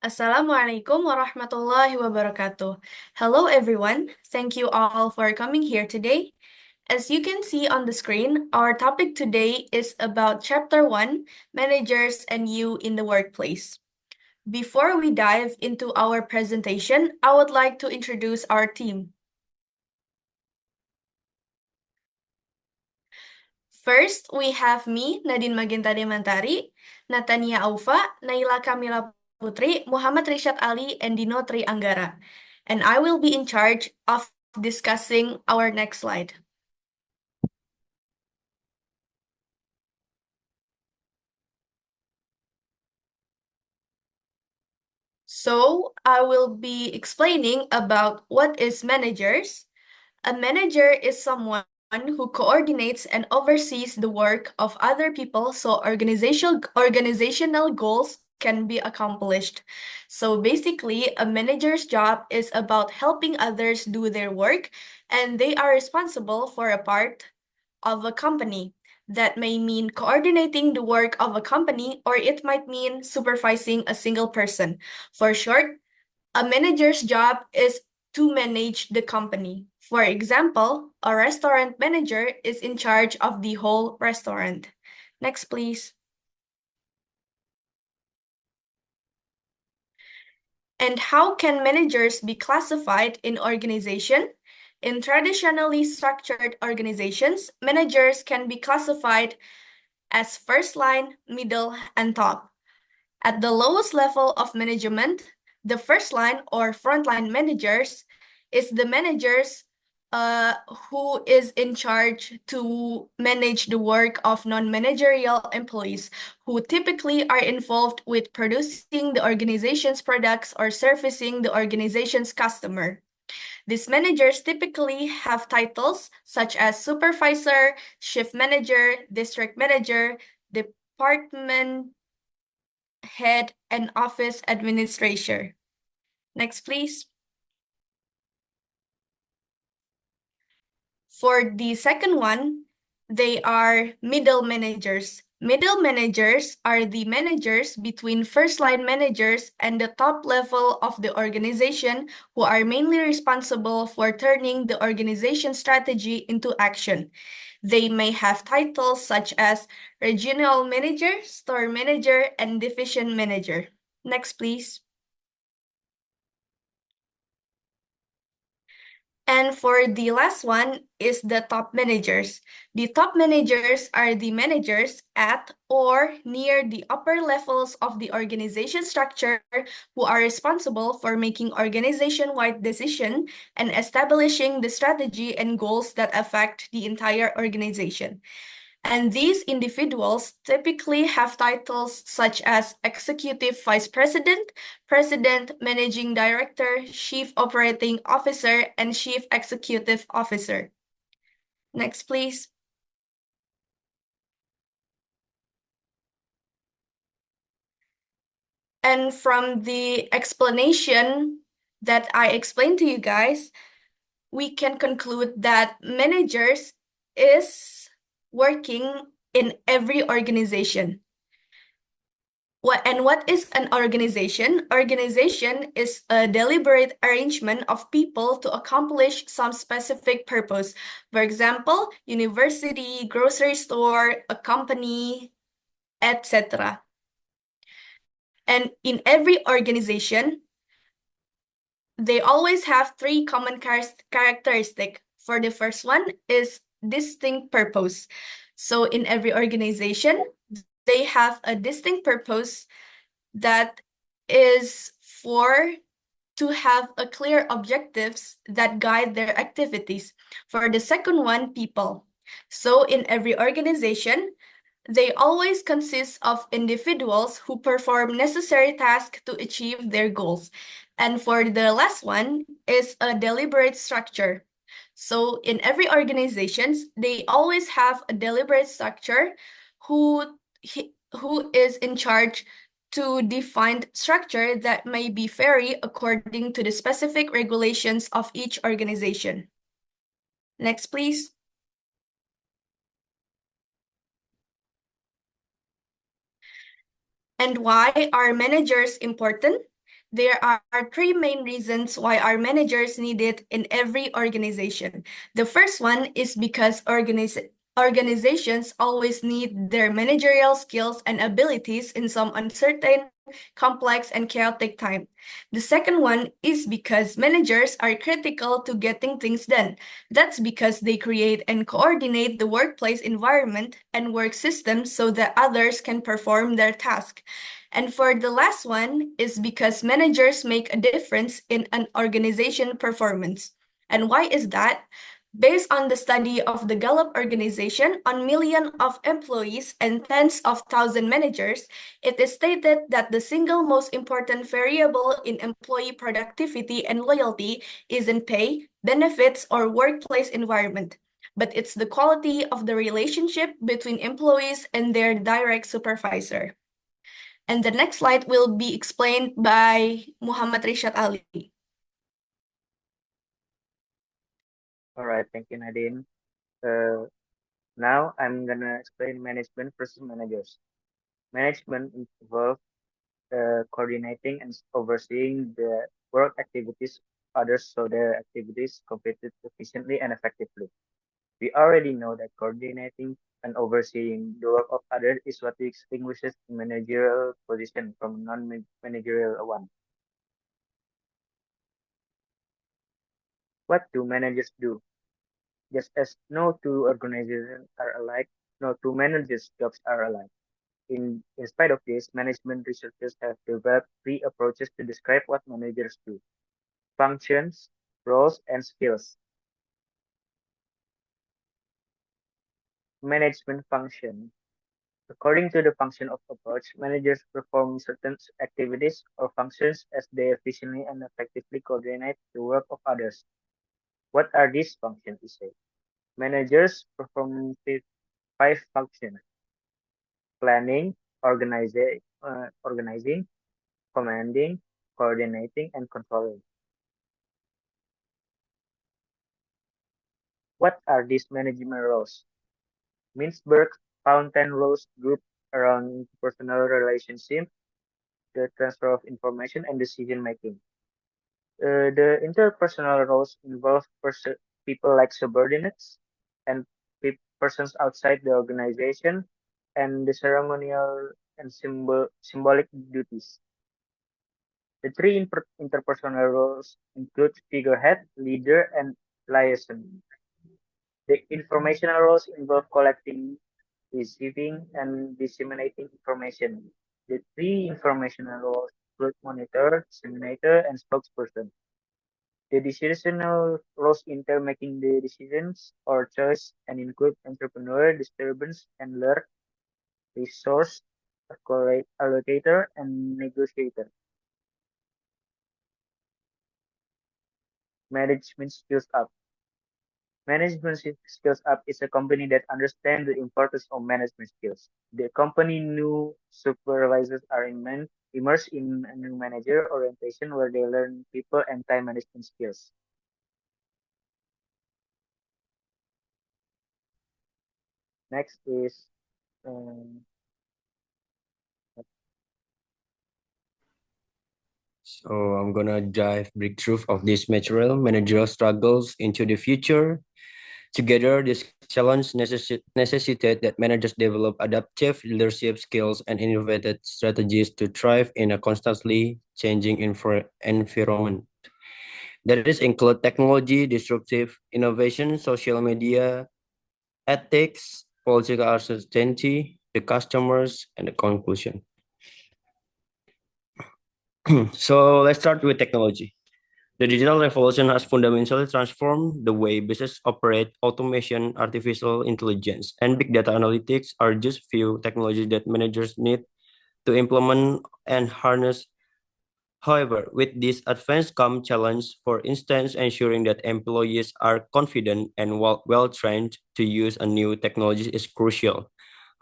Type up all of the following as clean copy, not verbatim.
Assalamualaikum warahmatullahi wabarakatuh. Hello everyone. Thank you all for coming here today. As you can see on the screen, our topic today is about Chapter 1, Managers and You in the Workplace. Before we dive into our presentation, I would like to introduce our team. First, we have me, Nadine Magenta Demantari, Natania Aufa, Naila Kamila Putri, Muhammad Rishad Ali, and Dino Tri Anggara. And I will be in charge of discussing our next slide. So, I will be explaining about what is managers. A manager is someone who coordinates and oversees the work of other people so organizational goals can be accomplished. So basically, a manager's job is about helping others do their work, and they are responsible for a part of a company. That may mean coordinating the work of a company, or it might mean supervising a single person. For short, a manager's job is to manage the company. For example, a restaurant manager is in charge of the whole restaurant. Next, please. And how can managers be classified in organization? In traditionally structured organizations, managers can be classified as first line, middle, and top. At the lowest level of management, the first line or frontline managers is the managers who is in charge to manage the work of non-managerial employees who typically are involved with producing the organization's products or servicing the organization's customer. These managers typically have titles such as supervisor, shift manager, district manager, department head, and office administrator. Next, please. For the second one, they are middle managers. Middle managers are the managers between first line managers and the top level of the organization who are mainly responsible for turning the organization strategy into action. They may have titles such as regional manager, store manager, and division manager. Next, please. And for the last one is the top managers. The top managers are the managers at or near the upper levels of the organization structure who are responsible for making organization-wide decisions and establishing the strategy and goals that affect the entire organization. And these individuals typically have titles such as Executive Vice President, President, Managing Director, Chief Operating Officer, and Chief Executive Officer. Next, please. And from the explanation that I explained to you guys, we can conclude that managers is working in every organization. What is an organization? Organization is a deliberate arrangement of people to accomplish some specific purpose. For example, university, grocery store, a company, etc. And in every organization, they always have three common characteristics. For the first one is distinct purpose. So in every organization, they have a distinct purpose that is for to have a clear objectives that guide their activities. For the second one, people. So in every organization, they always consist of individuals who perform necessary tasks to achieve their goals. And for the last one is a deliberate structure. So in every organizations, they always have a deliberate structure who is in charge to define structure that may be vary according to the specific regulations of each organization. Next, please. And why are managers important? There are three main reasons why our managers need it in every organization. The first one is because organizations always need their managerial skills and abilities in some uncertain, complex, and chaotic time. The second one is because managers are critical to getting things done. That's because they create and coordinate the workplace environment and work systems so that others can perform their task. And for the last one is because managers make a difference in an organization performance. And why is that? Based on the study of the Gallup organization on millions of employees and tens of thousand managers, it is stated that the single most important variable in employee productivity and loyalty isn't pay, benefits, or workplace environment, but it's the quality of the relationship between employees and their direct supervisor. And the next slide will be explained by Muhammad Rishad Ali. All right, thank you, Nadine. Uh, Now I'm gonna explain management versus managers. Management involves coordinating and overseeing the work activities of others so their activities completed efficiently and effectively. We already know that coordinating and overseeing the work of others is what distinguishes a managerial position from a non-managerial one. What do managers do? Just as no two organizations are alike, no two managers' jobs are alike. In spite of this, management researchers have developed three approaches to describe what managers do: functions, roles, and skills. Management function. According to the function of approach, managers perform certain activities or functions as they efficiently and effectively coordinate the work of others. What are these functions, we say? Managers perform five functions: planning, organizing, commanding, coordinating, and controlling. What are these management roles? Mintzberg found 10 roles grouped around interpersonal relationships, the transfer of information, and decision making. The interpersonal roles involve people like subordinates and persons outside the organization, and the ceremonial and symbolic duties. The three interpersonal roles include figurehead, leader, and liaison. The informational roles involve collecting, receiving, and disseminating information. The three informational roles include monitor, disseminator, and spokesperson. The decisional roles enter making the decisions or choice and include entrepreneur, disturbance, handler, resource, allocator, and negotiator. Management skills up. Management Skills Up is a company that understands the importance of management skills. The company new supervisors are immersed in a new manager orientation where they learn people and time management skills. Next is um, So I'm gonna dive breakthrough of this material, managerial struggles into the future. Together, this challenge necessitate that managers develop adaptive leadership skills and innovative strategies to thrive in a constantly changing environment. That is include technology, disruptive innovation, social media, ethics, political uncertainty, the customers, and the conclusion. So let's start with technology. The digital revolution has fundamentally transformed the way business operate. Automation, artificial intelligence, and big data analytics are just few technologies that managers need to implement and harness. However, with this advance come challenge. For instance, ensuring that employees are confident and well-trained to use a new technology is crucial.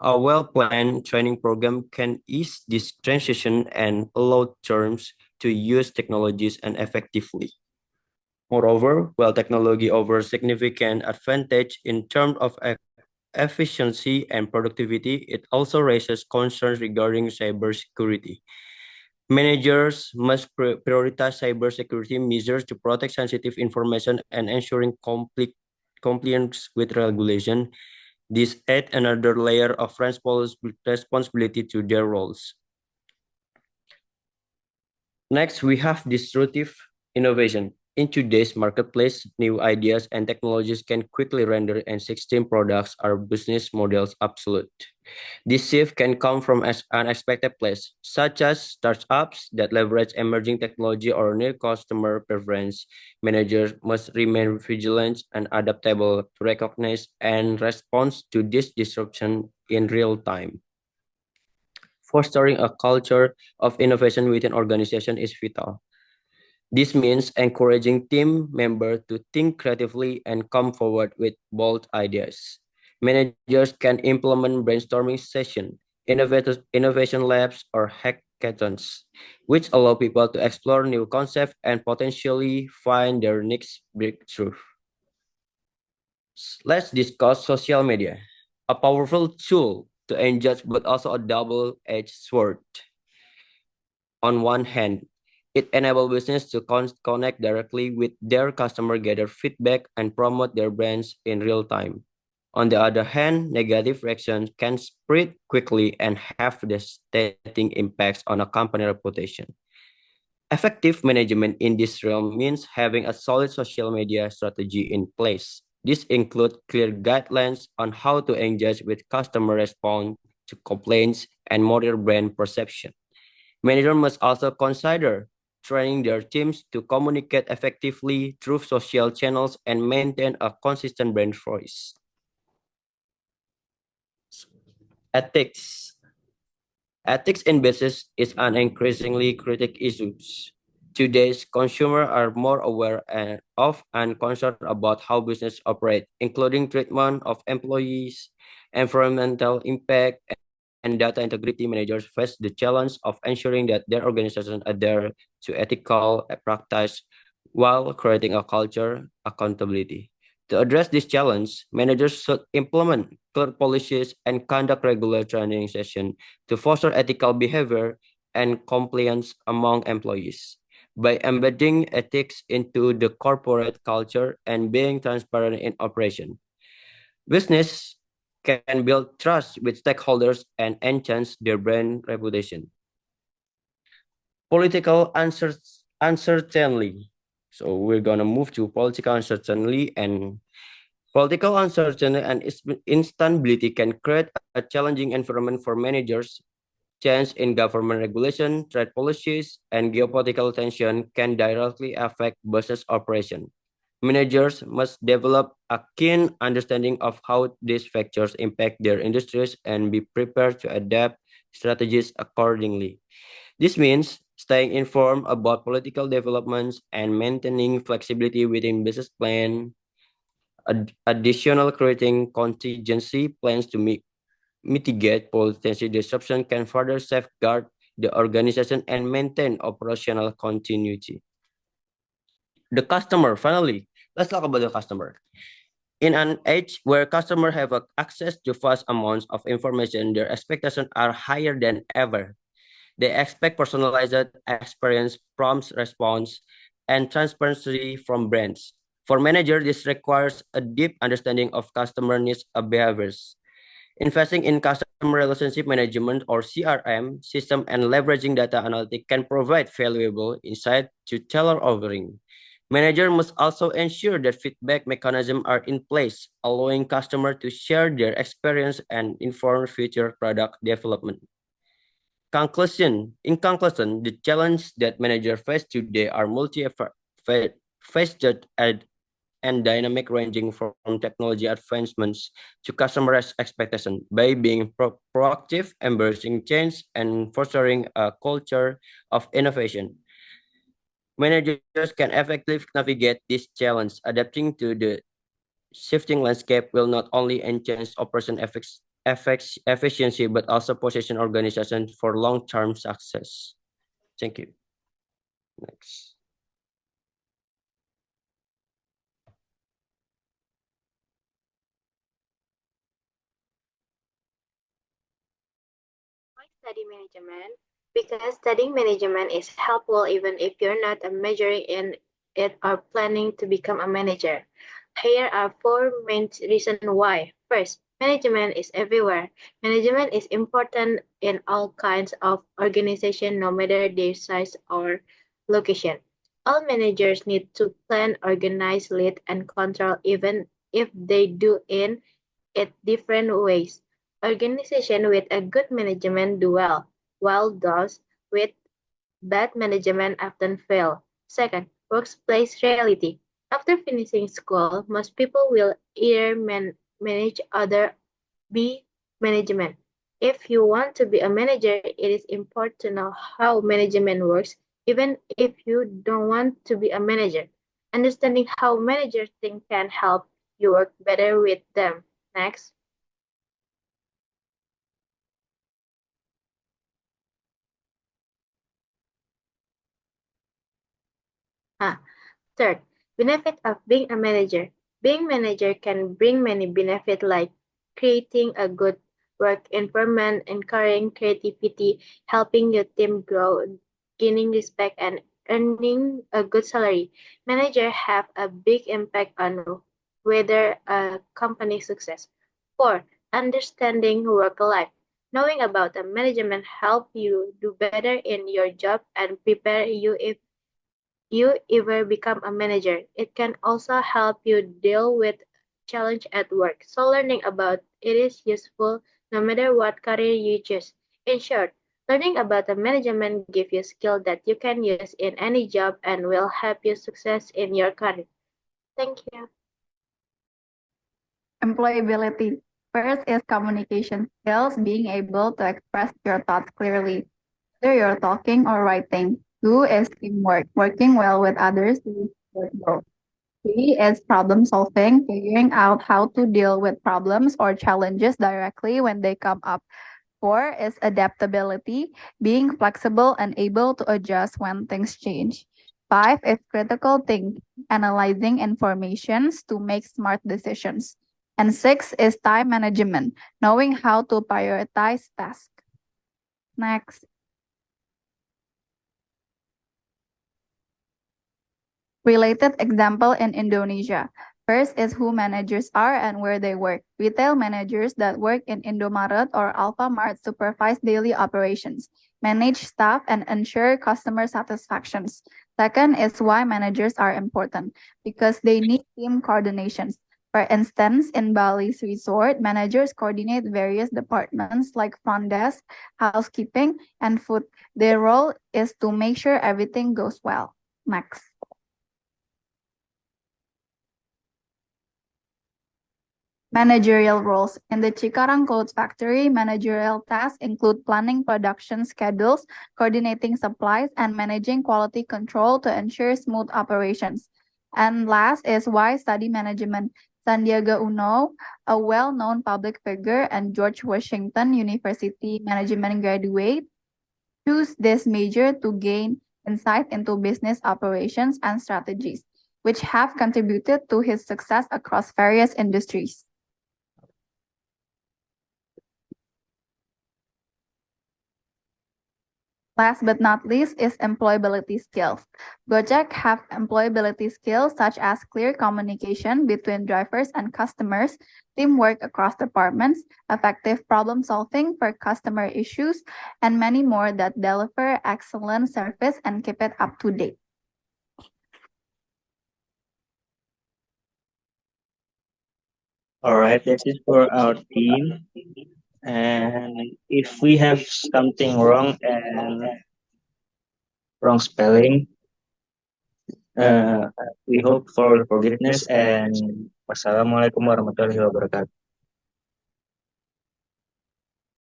A well-planned training program can ease this transition and allow terms to use technologies and effectively. Moreover, while technology offers significant advantage in terms of efficiency and productivity, it also raises concerns regarding cybersecurity. Managers must prioritize cybersecurity measures to protect sensitive information and ensuring compliance with regulation. This adds another layer of responsibility to their roles. Next, we have disruptive innovation. In today's marketplace, new ideas and technologies can quickly render existing products or business models obsolete. This shift can come from unexpected places, such as startups that leverage emerging technology or new customer preference. Managers must remain vigilant and adaptable to recognize and respond to this disruption in real time. Fostering a culture of innovation within organization is vital. This means encouraging team members to think creatively and come forward with bold ideas. Managers can implement brainstorming sessions, innovation labs, or hackathons, which allow people to explore new concepts and potentially find their next breakthrough. Let's discuss social media, a powerful tool to engage but also a double-edged sword. On one hand, it enables business to connect directly with their customer, gather feedback, and promote their brands in real time. On the other hand, negative reactions can spread quickly and have devastating impacts on a company reputation. Effective management in this realm means having a solid social media strategy in place. This includes clear guidelines on how to engage with customer response to complaints and monitor brand perception. Managers must also consider training their teams to communicate effectively through social channels and maintain a consistent brand voice. Ethics. Ethics in business is an increasingly critical issue. Today's consumers are more aware of and concerned about how business operate, including treatment of employees, environmental impact, and data integrity. Managers face the challenge of ensuring that their organization adhere to ethical practice while creating a culture accountability. To address this challenge, managers should implement clear policies and conduct regular training sessions to foster ethical behavior and compliance among employees. By embedding ethics into the corporate culture and being transparent in operation, business can build trust with stakeholders and enhance their brand reputation. Political uncertainty. So we're gonna move to political uncertainty, and political uncertainty and instability can create a challenging environment for managers. Change in government regulation, trade policies, and geopolitical tension can directly affect business operation. Managers must develop a keen understanding of how these factors impact their industries and be prepared to adapt strategies accordingly. This means staying informed about political developments and maintaining flexibility within business plan. Additional creating contingency plans to mitigate potential disruption can further safeguard the organization and maintain operational continuity. The customer, finally, let's talk about the customer. In an age where customers have access to vast amounts of information, their expectations are higher than ever. They expect personalized experience, prompt response, and transparency from brands. For managers, this requires a deep understanding of customer needs and behaviors. Investing in customer relationship management or CRM system and leveraging data analytics can provide valuable insight to tailor offering. Manager must also ensure that feedback mechanisms are in place, allowing customers to share their experience and inform future product development. In conclusion, the challenges that managers face today are multi-faceted and dynamic, ranging from technology advancements to customer expectation. By being proactive, embracing change, and fostering a culture of innovation, managers can effectively navigate this challenge. Adapting to the shifting landscape will not only enhance operation efficiency but also position organization for long-term success. Thank you. Next. I study management. Because studying management is helpful even if you're not majoring in it or planning to become a manager. Here are four main reasons why. First, management is everywhere. Management is important in all kinds of organization, no matter their size or location. All managers need to plan, organize, lead, and control, even if they do it different ways. Organization with a good management do well, while those with bad management often fail. Second, workplace reality. After finishing school, most people will either manage or be management. If you want to be a manager, it is important to know how management works, even if you don't want to be a manager. Understanding how managers think can help you work better with them. Next. Ah, Third, benefit of being a manager. Being manager can bring many benefits like creating a good work environment, encouraging creativity, helping your team grow, gaining respect, and earning a good salary. Managers have a big impact on whether a company success. Four, understanding work life. Knowing about the management help you do better in your job and prepare you if you ever become a manager. It can also help you deal with challenge at work. So learning about it is useful no matter what career you choose. In short, learning about the management gives you skill that you can use in any job and will help you success in your career. Thank you. Employability. First is communication skills, being able to express your thoughts clearly, whether you're talking or writing. Two is teamwork, working well with others to support growth. Three is problem solving, figuring out how to deal with problems or challenges directly when they come up. Four is adaptability, being flexible and able to adjust when things change. Five is critical thinking, analyzing informations to make smart decisions. And six is time management, knowing how to prioritize tasks. Next. Related example in Indonesia. First is who managers are and where they work. Retail managers that work in Indomaret or Alfamart supervise daily operations, manage staff, and ensure customer satisfactions. Second is why managers are important, because they need team coordinations. For instance, in Bali's resort, managers coordinate various departments like front desk, housekeeping, and food. Their role is to make sure everything goes well. Next. Managerial roles. In the Cikarang Clothes Factory, managerial tasks include planning production schedules, coordinating supplies, and managing quality control to ensure smooth operations. And last is why study management. Sandiaga Uno, a well-known public figure and George Washington University management graduate, choose this major to gain insight into business operations and strategies, which have contributed to his success across various industries. Last but not least is employability skills. Gojek have employability skills such as clear communication between drivers and customers, teamwork across departments, effective problem solving for customer issues, and many more that deliver excellent service and keep it up to date. All right, this is for our team. And if we have something wrong and wrong spelling, uh, we hope for forgiveness and wassalamualaikum warahmatullahi wabarakatuh.